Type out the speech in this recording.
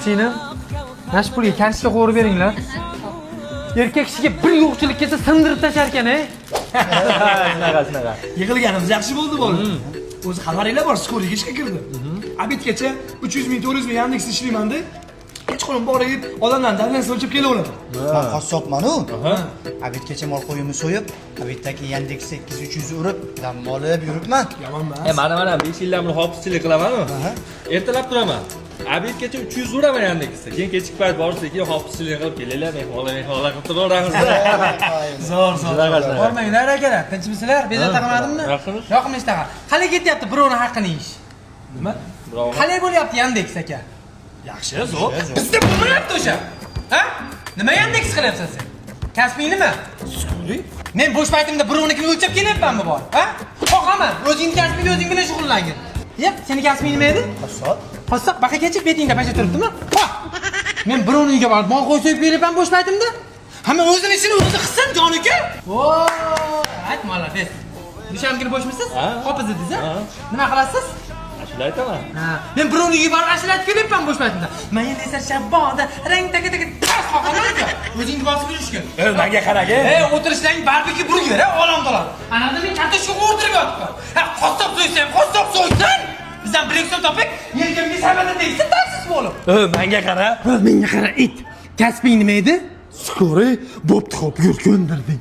Seni nash pulga karishga qo'yib beringlar. Erkak kishiga bir yo'qchilik kelsa sindirib tashar ekan, Shunaqa. Yig'ilganimiz yaxshi bo'ldi bo'ldi. O'zi xabaringlar bor, skoriga ishga kirdim. Abitgacha 300 ming, 400 ming Yandex ishlayman-da. Hech qo'lim borib, odamlardan davlat o'lchab kelaveraman. Men qassobman-ku. Abitgacha mol qo'yimni so'yib, abitdagi Yandex 800 urib, dam olib yuribman. Yomonmas. Mana 5 yildan beri hofizchilik qilaman-ku. Ertalab turaman. Abitgacha 300 uraman Yandexda. Keyin kechki payt borsa keyin hofizchilik qilib kelinglar, mehmonlar qilib turaveramiz. Zo'r. Bormanglar akalar, tinchmisizlar? Bezovta qilmadimmi? Yoqimli ishtaqa. Qalay ketyapti birovni haqqini yeyish? Nima? Qalay bo'lyapti Yandex aka? Yaxshi, zo'r. Bizda bo'lmayapti o'sha. Ha? Nima Yandex qilyapsan sen? Kasbing nima? Men bo'sh paytimda birovnikini o'lchab kelyapmanmi bor? Ha? Xo'qaman, o'zing kasbingga o'zing bilan shug'ullangin. Yep, seni kasbing nima edi? Qassob, baqa kechib betingda pasha turibdimi? Ha! Men birovning uyiga borib mol qo'y so'yib beryapman bo'sh paytimda. Hamma o'zini ishini o'zi qilsin, jon-uka. Voy, ayt molades. Dushanba kuni bo'shmisiz? Hopiz edingiz, ha? Nima qilasiz? Ashula aytaman. Ha, men birovning uyiga borib ashula aytib kelyapman bo'sh paytimda. Men esa shabboda, rang taka tas qoqaman-ku. O'zingni bosib yurishgan. Menga qarag. O'tirishlang barbeki burger, olam-tolam. Anada men kartoshka o'tirib yotibman. Ha, qassob so'ysam, bizdan bilekson topib, yelkamga sabada tegsin tasiz bo'lib. Menga qara. Menga qara it. Kasbing nima edi? Skori bo'pti, xo'p, yur ko'ndirding.